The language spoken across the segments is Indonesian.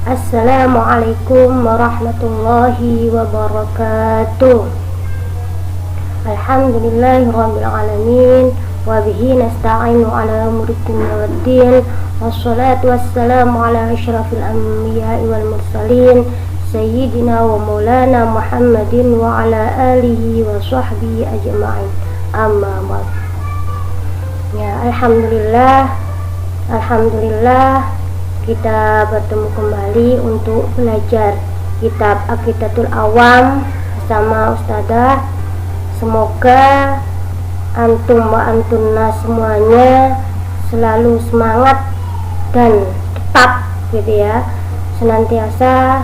Assalamualaikum warahmatullahi wabarakatuh. Alhamdulillahirabbil alamin wa bihi nasta'inu ala umuri dunya waddin. Wassalatu wassalamu ala asyrafil anbiya'i wal mursalin sayyidina wa maulana Muhammadin wa ala alihi wa sahbihi ajma'in. Amma ba'd. Ya, alhamdulillah kita bertemu kembali untuk belajar kitab Aqidatul Awam bersama Ustadzah. Semoga antum wa antunna semuanya selalu semangat dan tetap gitu ya, senantiasa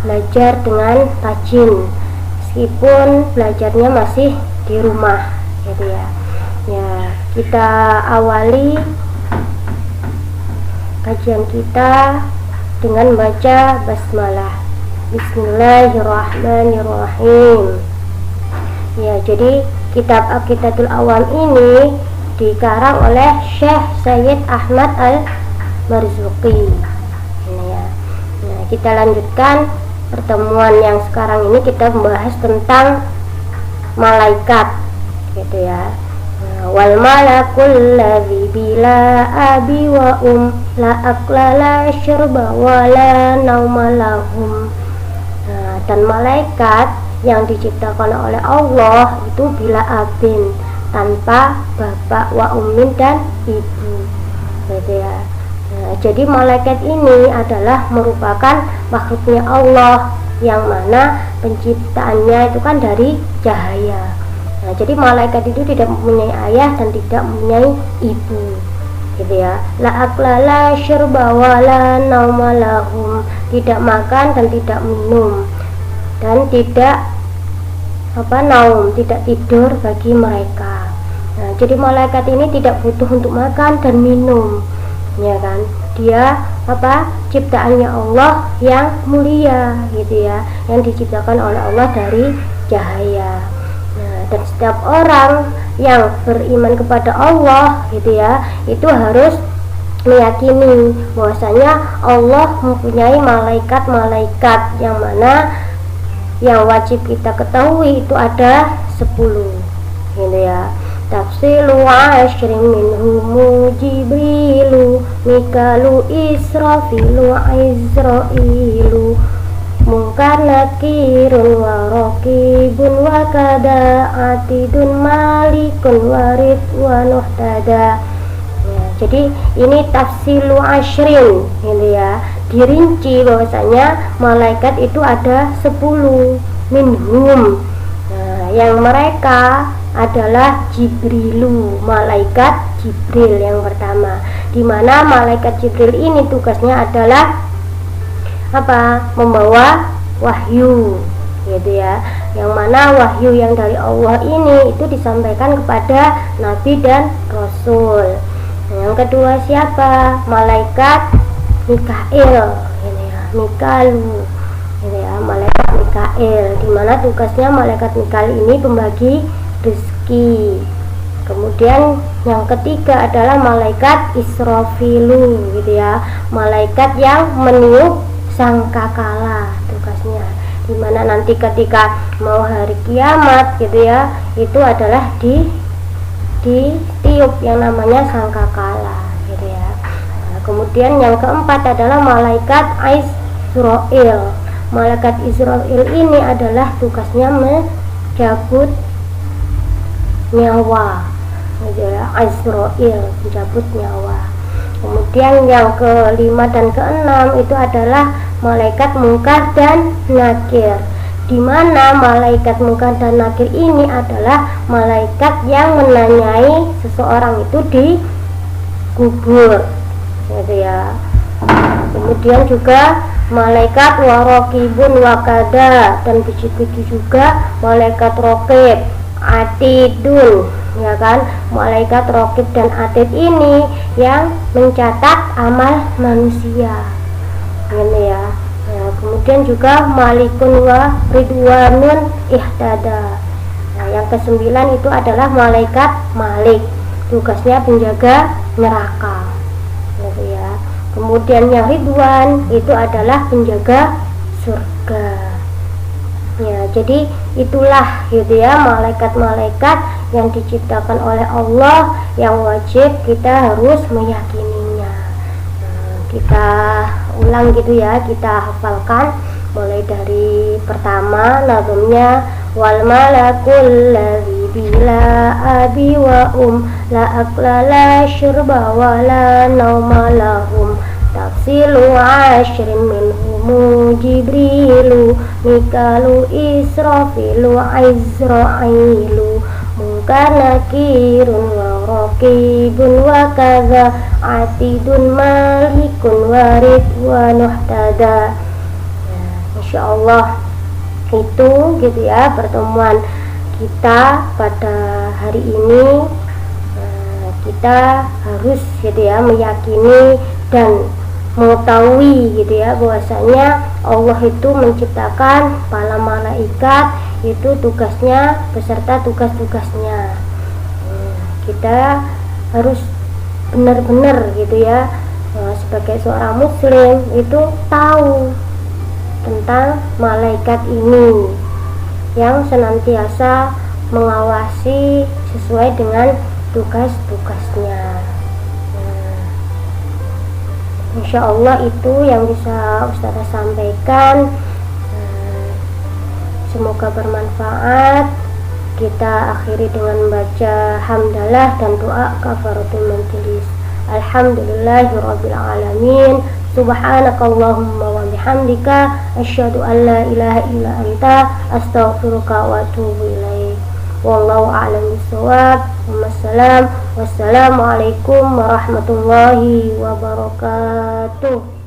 belajar dengan rajin meskipun belajarnya masih di rumah gitu ya. Ya, kita awali kajian kita dengan baca basmalah. Bismillahirrahmanirrahim. Ya, jadi kitab Aqidatul Awam ini dikarang oleh Syekh Sayyid Ahmad Al-Marzuqi. Ya. Nah, kita lanjutkan pertemuan yang sekarang ini, kita membahas tentang malaikat gitu ya. Wal malakul ladzi bila abi wa la akla la syurba wa la nauma lahum. Nah, dan malaikat yang diciptakan oleh Allah itu bila abin, tanpa bapak, wa ummin dan ibu gitu ya. Nah, jadi malaikat ini adalah merupakan makhluknya Allah yang mana penciptaannya itu kan dari cahaya. Nah, jadi malaikat itu tidak mempunyai ayah dan tidak mempunyai ibu gitu ya. La akla la syurba wa la nauma lahum, tidak makan dan tidak minum dan tidak naum, tidak tidur bagi mereka. Nah, jadi malaikat ini tidak butuh untuk makan dan minum ya kan. Dia ciptaannya Allah yang mulia gitu ya, yang diciptakan oleh Allah dari cahaya. Nah, dan setiap orang yang beriman kepada Allah gitu ya, itu harus meyakini bahwasanya Allah mempunyai malaikat-malaikat yang mana yang wajib kita ketahui itu ada 10 gitu ya. Tafsilu asyrin minhumu Jibrilu Mikalu Israfilu Izrailu Mungkar nakirun wa raqibun wa kada atidun malikun warid wa nuhtada. Ya, jadi ini tafsilu asyrin gitu ya, dirinci bahwasanya malaikat itu ada 10 minhum. Nah, yang mereka adalah Jibrilu, malaikat Jibril yang pertama, di mana malaikat Jibril ini tugasnya adalah membawa wahyu gitu ya, yang mana wahyu yang dari Allah ini itu disampaikan kepada nabi dan rasul. Yang kedua siapa? Malaikat Mikail gitu ya, Mikalu gitu ya, malaikat Mikail, di mana tugasnya malaikat Mikail ini pembagi rezeki. Kemudian yang ketiga adalah malaikat Israfilu gitu ya, malaikat yang meniup sangkakala tugasnya, dimana nanti ketika mau hari kiamat gitu ya, itu adalah ditiup yang namanya sangkakala gitu ya. Nah, kemudian yang keempat adalah malaikat Israil. Malaikat Israil ini adalah tugasnya mencabut nyawa gitu ya, Israil mencabut nyawa. Kemudian yang kelima dan keenam itu adalah malaikat Mungkar dan Nakir, di mana malaikat Mungkar dan Nakir ini adalah malaikat yang menanyai seseorang itu di kubur gitu ya. Kemudian juga malaikat warokibun wakada, dan begitu juga malaikat rokib atidun ya kan. Malaikat rokib dan atid ini yang mencatat amal manusia gitu ya. Nah, kemudian juga malikun wa ridwanun ihtada. Nah, yang kesembilan itu adalah malaikat Malik, tugasnya penjaga neraka gitu ya. Kemudian yang ridwan itu adalah penjaga surga. Ya, jadi itulah gitu ya malaikat-malaikat yang diciptakan oleh Allah yang wajib kita harus meyakininya. Kita ulang gitu ya, kita hafalkan mulai dari pertama nazamnya, wal malakul ladzi bila abi wa la akla la syurba wa la nauma lahum tafsilu ashrin minhumu jibrilu mikalu israfilu izrailu mungkar nakirun wa raqibun wa kaza atidun malikun warid wa nuhtada. Insyaallah itu gitu ya pertemuan kita pada hari ini. Kita harus gitu ya meyakini dan mengetahui gitu ya bahwasanya Allah itu menciptakan para malaikat, itu tugasnya beserta tugas-tugasnya. Kita harus benar-benar gitu ya sebagai seorang muslim itu tahu tentang malaikat ini yang senantiasa mengawasi sesuai dengan tugas-tugasnya. Insya Allah itu yang bisa Ustazah sampaikan. Semoga bermanfaat. Kita akhiri dengan membaca hamdalah dan doa kafaratul majelis. Alhamdulillahirabbil alamin. Subhanakallahumma wa bihamdika asyhadu an la ilaha illa anta astaghfiruka wa atubu ilaik. Wallahu a'lam bishawab. Wassalamualaikum warahmatullahi wabarakatuh.